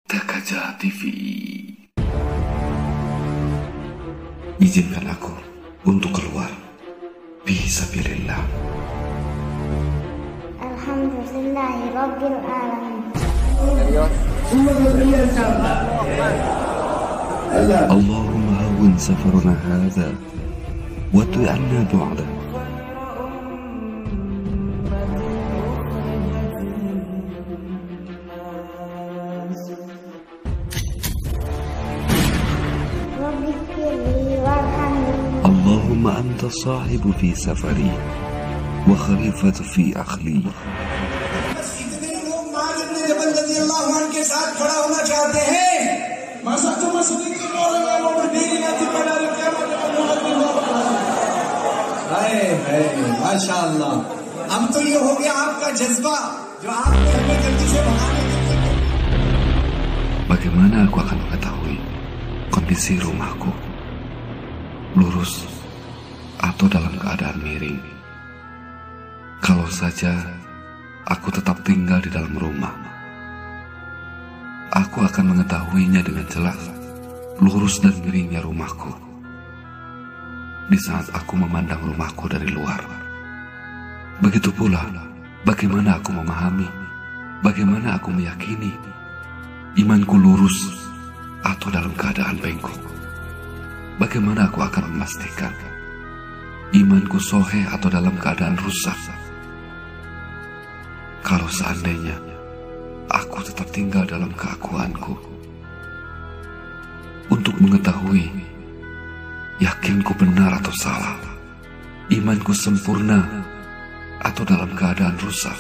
Terkadang TV. Izinkan aku untuk keluar. Sabilillah. Alhamdulillahirabbil alamin. Allahumma hawwin safarana hadha wa tu'anna ba'da. Allahumma anta sahibu fi safari wa khalifatu fi akhli. जबल रज़ियल्लाहु अन्हु के साथ खड़ा होना चाहते हैं masa cuma sedikit orang yang mau berdiri nanti pada hari kiamat dengan Muhammad. Masya Allah. अब तो ये हो गया आपका जज्बा जो आपने हमें जल्दी से भगाने के लिए. Bagaimana aku akan mengetahui kondisi rumahku lurus atau dalam keadaan miring? Kalau saja aku tetap tinggal di dalam rumah, aku akan mengetahuinya dengan jelas, lurus dan miringnya rumahku. Di saat aku memandang rumahku dari luar, begitu pula bagaimana aku memahami, bagaimana aku meyakini imanku lurus atau dalam keadaan bengkok. Bagaimana aku akan memastikan imanku soheh atau dalam keadaan rusak? Kalau seandainya aku tetap tinggal dalam keakuanku, untuk mengetahui yakinku benar atau salah, imanku sempurna atau dalam keadaan rusak,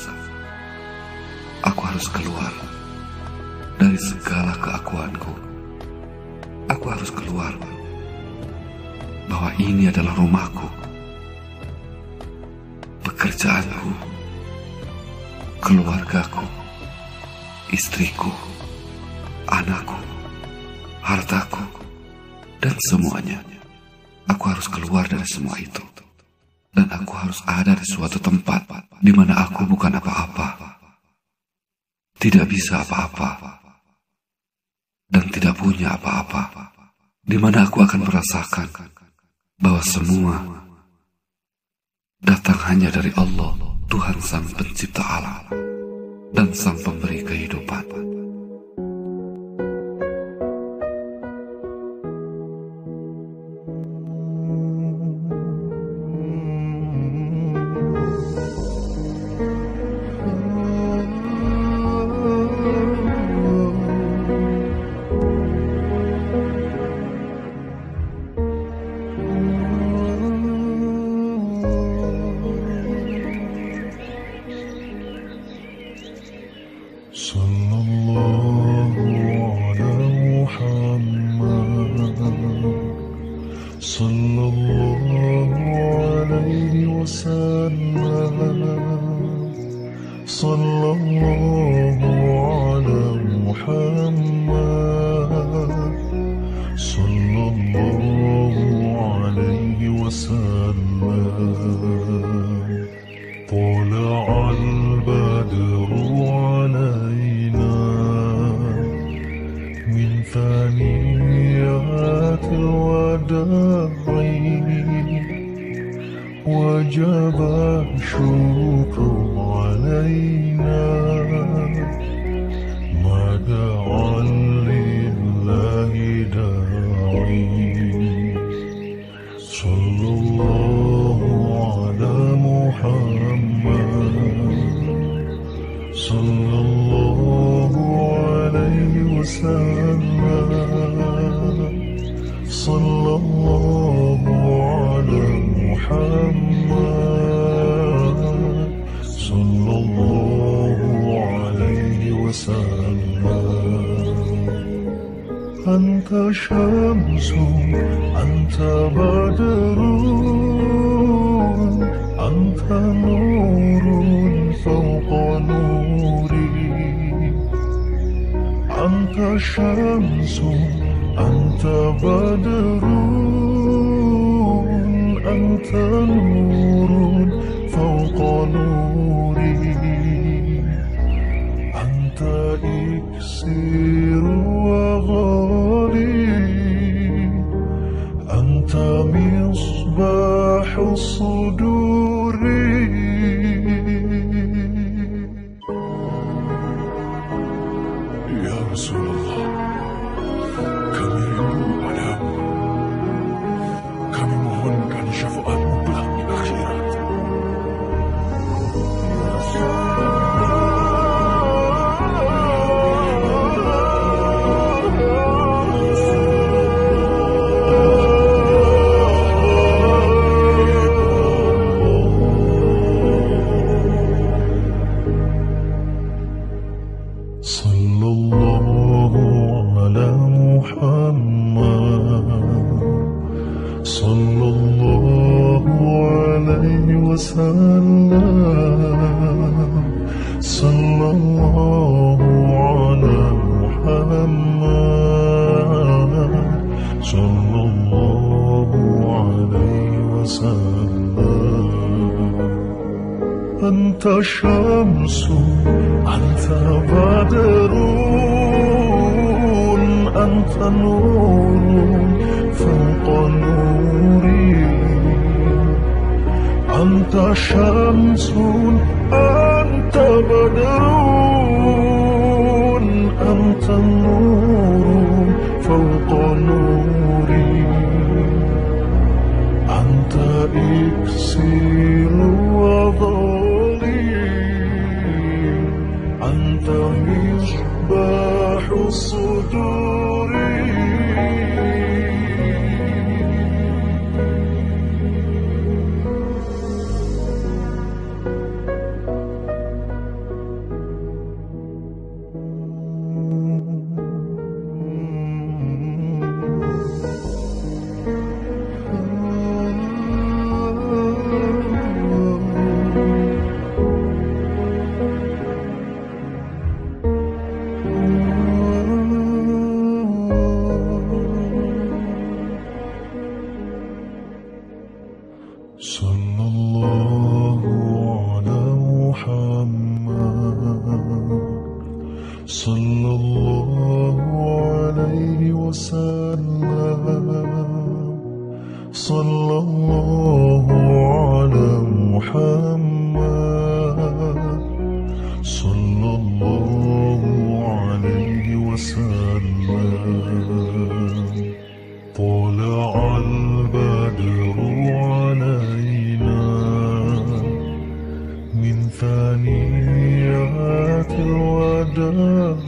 aku harus keluar dari segala keakuanku. Aku harus keluar bahwa ini adalah rumahku, pekerjaanku, keluargaku, istriku, anakku, hartaku, dan semuanya. Aku harus keluar dari semua itu, dan aku harus ada di suatu tempat di mana aku bukan apa-apa, tidak bisa apa-apa, dan tidak punya apa-apa, di mana aku akan merasakan bahwa semua datang hanya dari Allah, Tuhan Sang Pencipta alam dan Sang Pemberi kehidupan. وجب الشكر علينا ما دعا لله داعي صلى الله على محمد صلى الله عليه وسلم صلى الله على محمد صلى الله عليه وسلم أنت شمس أنت بدر أنت نور فوق نوري أنت شمس أنت بدر أنت نور فوق نوري أنت إكسير Ya Rasulullah, kami rindu padamu. Kami mohonkan syafaatmu kelak di akhirat. Sallallahu ala Muhammad, sallallahu alaihi wasallam, sallallahu ala Muhammad, sallallahu alaihi wasallam. Anta syamsu, anta badrun, anta nurun fawqa nuri. Anta syamsun, anta badrun, anta nurun fawqa nuri. Anta iksiru wa أنت مصباح الصدور. Sallallahu ala Muhammad, sallallahu alaihi wasallam, sallallahu ala Muhammad, sallallahu alaihi wasallam. طلع البدر علينا من ثنيات الوداع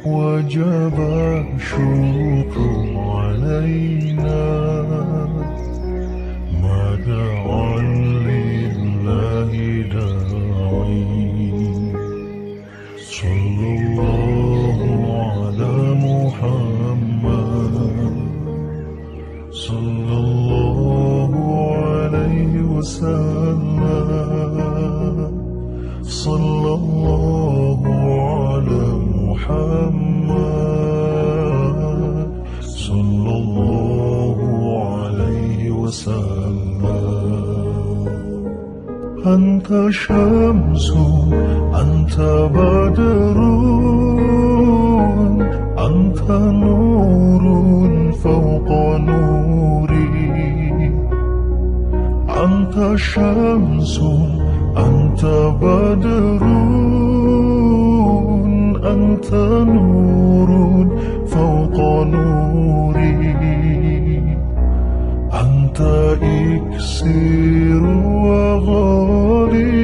وجب الشكر علينا ما دعا لله داعي. صلى الله على محمد، صلى الله عليه وسلم، صلى الله على محمد، صلى الله عليه وسلم. أنت شمس، أنت بدر، أنت نور فوق نوري. أنت شمس، أنت بدر، أنت نور فوق نوري. أنت إكسير وغالي،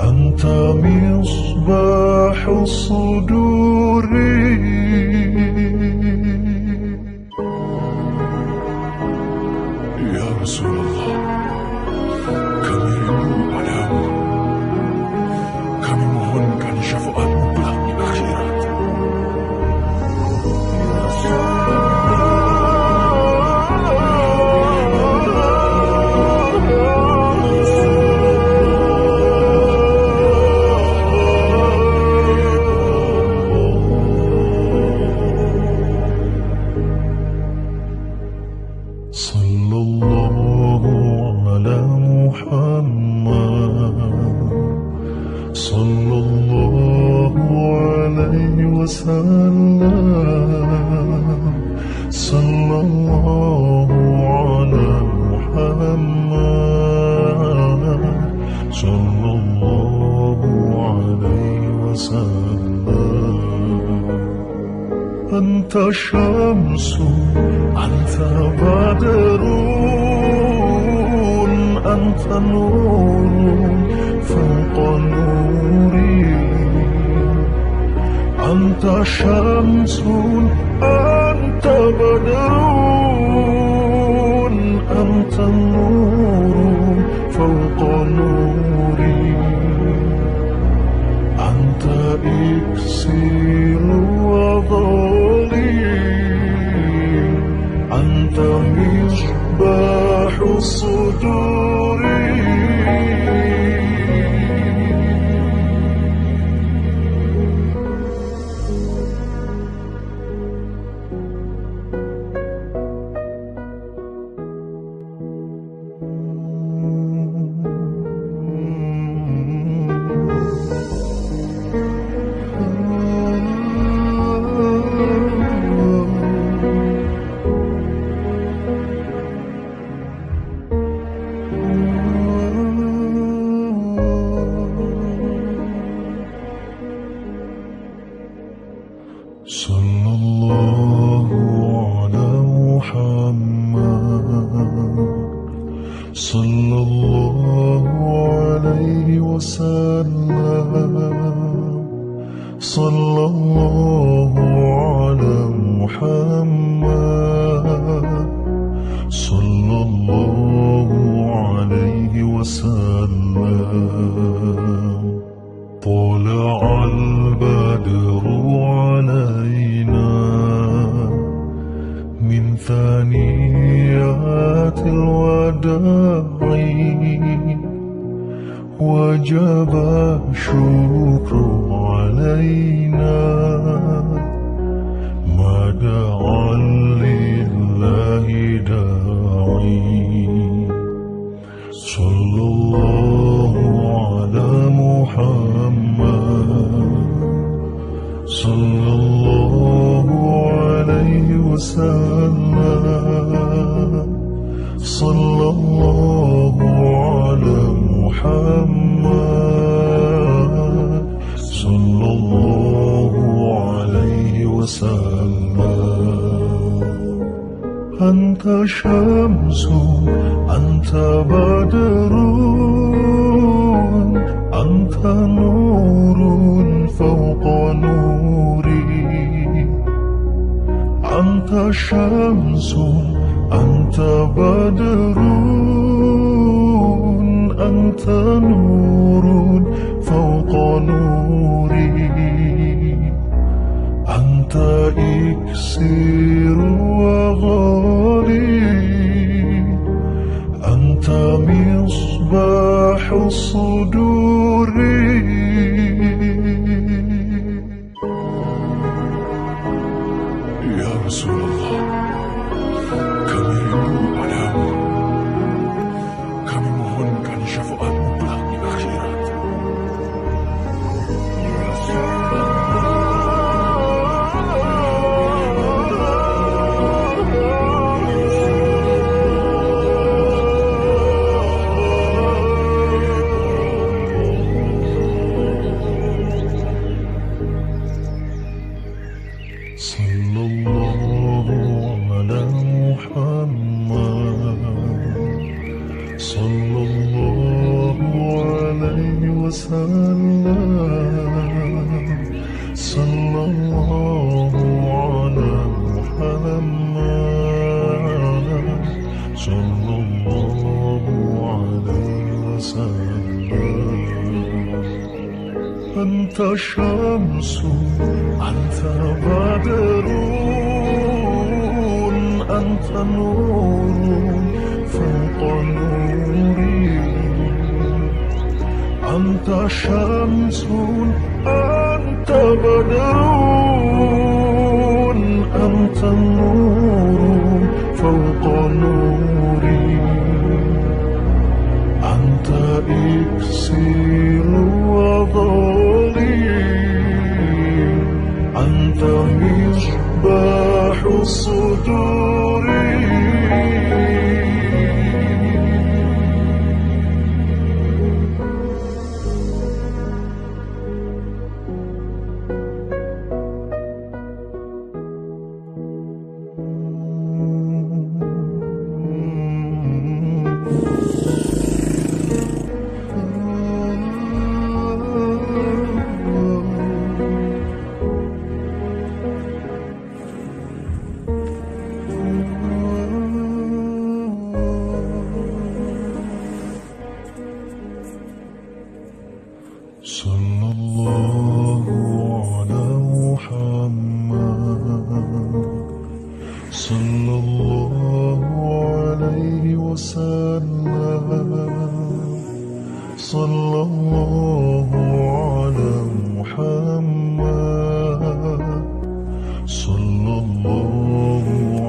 أنت مصباح الصدور. Ya Rasulullah, kami rindu padamu. Kami mohonkan syafaatmu kelak di akhirat. Sallallahu ala Muhammad, sallallahu alaihi wasallam, sallallahu ala Muhammad, sallallahu alaihi وسلم. أنت شمس أنت بدر أنت نور فوق نوري. أنت شمس أنت بدر أنت نور فوق نوري. أنت إكسير وغالي. أنت مصباح الصدور. صلى الله على محمد صلى الله عليه وسلم. صلى الله على محمد صلى الله عليه وسلم. طلع البدر علينا من ثنيات الوداع وجب الشكر علينا ما دعا لله داعي. صلى الله على محمد صلى الله عليه وسلم. صلى الله على محمد صلى الله عليه وسلم. أنت شمس أنت بدر أنت نور فوق نوري. أنت شمس أنت بدر أنت نور فوق نوري. أنت إكسير وغالي. أنت مصباح الصدور. يا رسول الله, kami rindu padamu. Kami mohonkan syafaatmu kelak di akhirat. Sallallahu ala Muhammad sallallahu alaihi wasallam. Sallallahu ala Muhammad sallallahu alaihi wasallam. Anta syamsu anta badrun anta nurun fawqa nuri. Anta syamsun anta badrun anta nurun fawqa nuri. Anta iksir wa dhali. Anta misbahu suduri. محمد صلى الله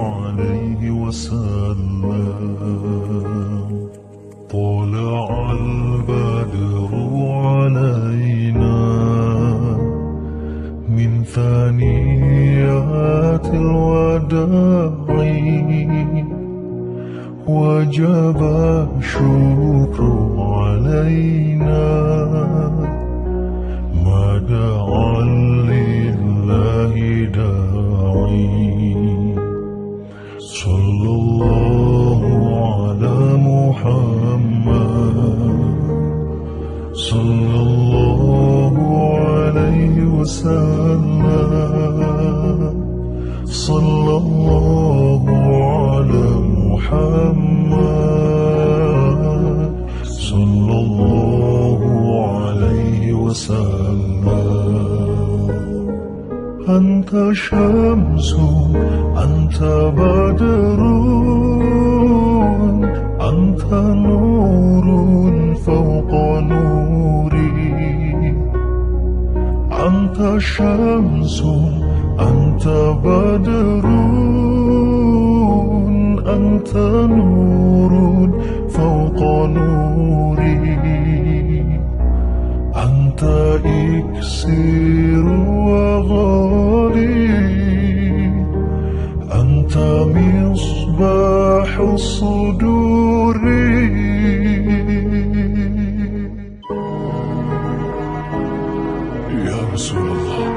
عليه وسلم. طلع البدر علينا من ثنيات الوداع وجب الشكر علينا ما دعا لله داعي. صلى الله على محمد صلى الله عليه وسلم. صلى الله على محمد صلى الله عليه وسلم. أنت شمس أنت بدر أنت نور فوق نوري. أنت شمس أنت بدر أنت نور فوق نوري. أنت إكسير وغالي أنت مصباح الصدور. يا رسول الله,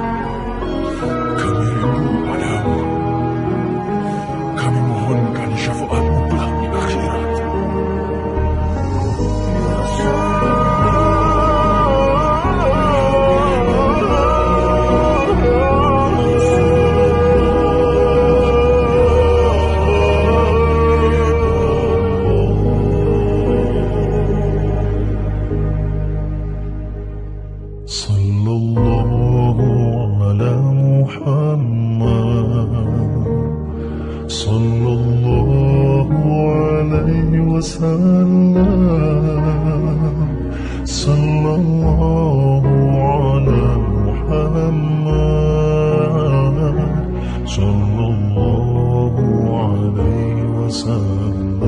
kami rindu padamu. Kami mohonkan syafaatmu kelak di akhirat. Sallallahu ala Muhammad sallallahu alaihi wasallam. Sallallahu ala Muhammad sallallahu alaihi wasallam.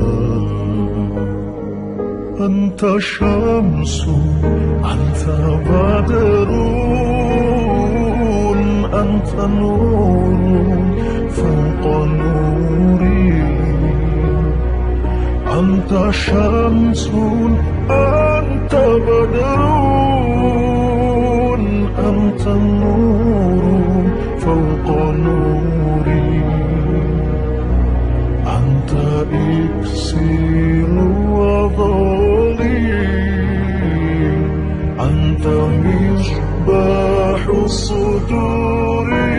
Anta syamsu anta badrun anta nurun fawqa nuri. Anta syamsun anta badrun anta nurun fawqa nuri. Anta iksir wa dhalim Anta misbahus suduri.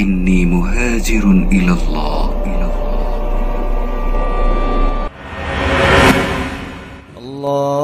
Inni muhajirun ilallah. Allah